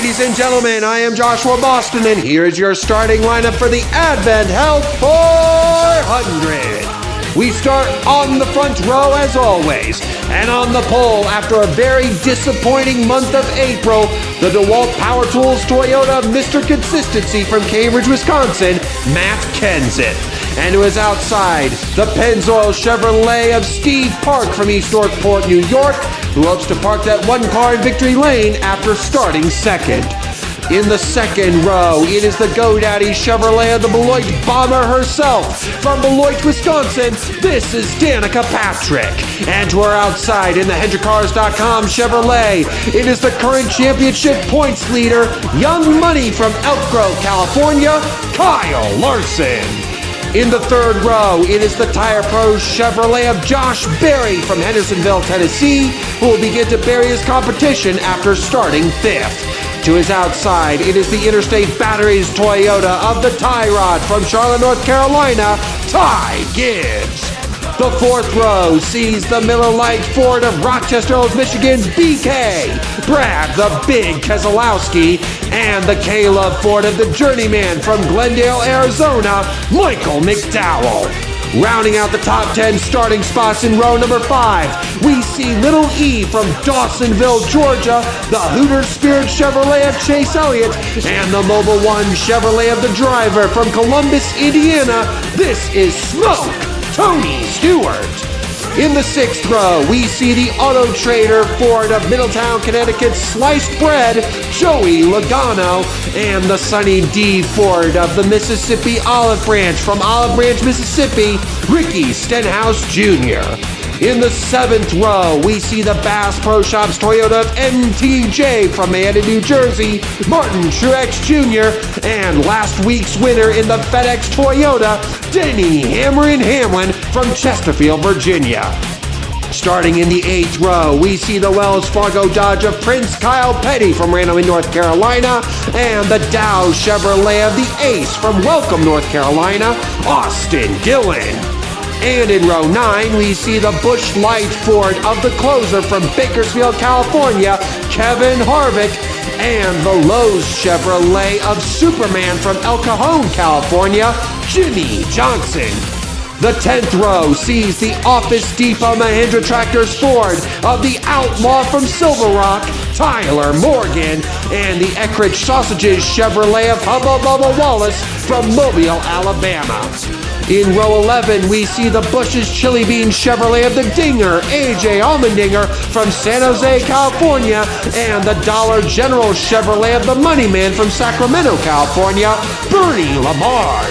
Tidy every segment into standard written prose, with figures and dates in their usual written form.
Ladies and gentlemen, I am Joshua Boston, and here is your starting lineup for the Advent Health 400. We start on the front row as always, and on the pole after a very disappointing month of April, the DeWalt Power Tools Toyota Mr. Consistency from Cambridge, Wisconsin, Matt Kenseth. And to his outside, the Pennzoil Chevrolet of Steve Park from East Northport, New York, who hopes to park that one car in victory lane after starting second. In the second row, it is the GoDaddy Chevrolet of the Beloit Bomber herself. From Beloit, Wisconsin, this is Danica Patrick. And to her outside, in the HendrickCars.com Chevrolet, it is the current championship points leader, Young Money from Elk Grove, California, Kyle Larson. In the third row, it is the Tire Pro Chevrolet of Josh Berry from Hendersonville, Tennessee, who will begin to bury his competition after starting fifth. To his outside, it is the Interstate Batteries Toyota of the Tie Rod from Charlotte, North Carolina, Ty Gibbs. The fourth row sees the Miller Lite Ford of Rochester Hills, Michigan, BK, Brad the Big Keselowski, and the Caleb Ford of the Journeyman from Glendale, Arizona, Michael McDowell. Rounding out the top 10 starting spots in row number 5, we see Little E from Dawsonville, Georgia, the Hooters Spirit Chevrolet of Chase Elliott, and the Mobil 1 Chevrolet of the Driver from Columbus, Indiana. This is Smoke Tony Stewart. In the sixth row, we see the Auto Trader Ford of Middletown, Connecticut, Sliced Bread, Joey Logano, and the Sunny D Ford of the Mississippi Olive Branch from Olive Branch, Mississippi, Ricky Stenhouse Jr. In the seventh row, we see the Bass Pro Shops Toyota of MTJ from Manhattan, New Jersey, Martin Truex Jr., and last week's winner in the FedEx Toyota, Denny Hamlin from Chesterfield, Virginia. Starting in the eighth row, we see the Wells Fargo Dodge of Prince Kyle Petty from Randolph, North Carolina, and the Dow Chevrolet of the Ace from Welcome, North Carolina, Austin Dillon. And in row 9, we see the Busch Light Ford of the Closer from Bakersfield, California, Kevin Harvick, and the Lowe's Chevrolet of Superman from El Cajon, California, Jimmy Johnson. The 10th row sees the Office Depot Mahindra Tractors Ford of the Outlaw from Silver Rock, Tyler Morgan, and the Eckrich Sausages Chevrolet of Hubba Bubba Wallace from Mobile, Alabama. In row 11, we see the Bush's Chili Bean Chevrolet of the Dinger, AJ Allmendinger from San Jose, California, and the Dollar General Chevrolet of the Moneyman from Sacramento, California, Bernie Lamar.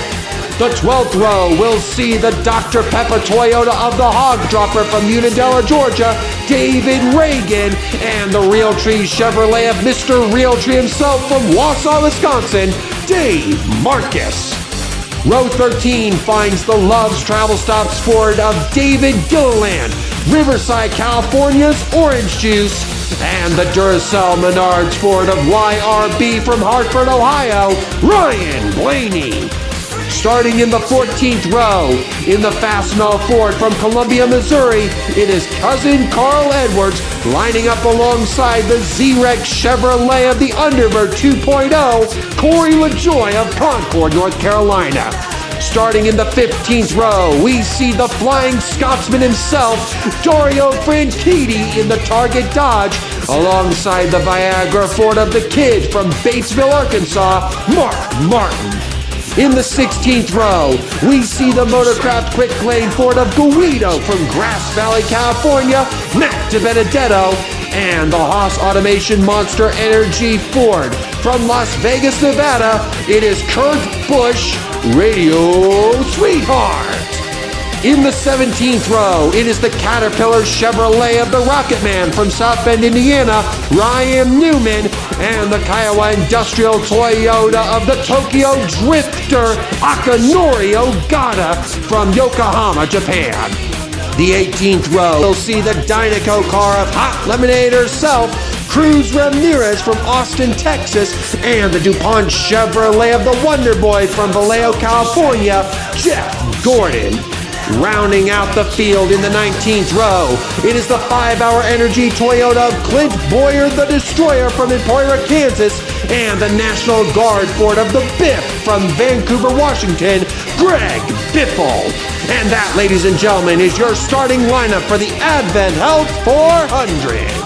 The 12th row will see the Dr. Pepper Toyota of the Hog Dropper from Unadilla, Georgia, David Reagan, and the Realtree Chevrolet of Mr. Realtree himself from Wausau, Wisconsin, Dave Marcus. Row 13 finds the Love's Travel Stops Ford of David Gilliland, Riverside, California's Orange Juice, and the Duracell Menards Ford of YRB from Hartford, Ohio, Ryan Blaney. Starting in the 14th row, in the Fastenal Ford from Columbia, Missouri, it is cousin Carl Edwards lining up alongside the Z-Rex Chevrolet of the Underbird 2.0, Corey LaJoy of Concord, North Carolina. Starting in the 15th row, we see the Flying Scotsman himself, Dario Franchitti in the Target Dodge, alongside the Viagra Ford of the Kid from Batesville, Arkansas, Mark Martin. In the 16th row, we see the Motorcraft Quick Lane Ford of Guido from Grass Valley, California, Matt DiBenedetto, and the Haas Automation Monster Energy Ford from Las Vegas, Nevada. It is Kurt Busch, Radio Sweetheart. In the 17th row, it is the Caterpillar Chevrolet of the Rocket Man from South Bend, Indiana, Ryan Newman, and the Kiowa Industrial Toyota of the Tokyo Drifter, Akanori Ogata from Yokohama, Japan. The 18th row will see the Dynaco car of Hot Lemonade herself, Cruz Ramirez from Austin, Texas, and the DuPont Chevrolet of the Wonder Boy from Vallejo, California, Jeff Gordon. Rounding out the field in the 19th row, it is the 5-Hour Energy Toyota Clint Boyer the Destroyer from Emporia, Kansas, and the National Guard Ford of the Biff from Vancouver, Washington, Greg Biffle. And that, ladies and gentlemen, is your starting lineup for the Advent Health 400.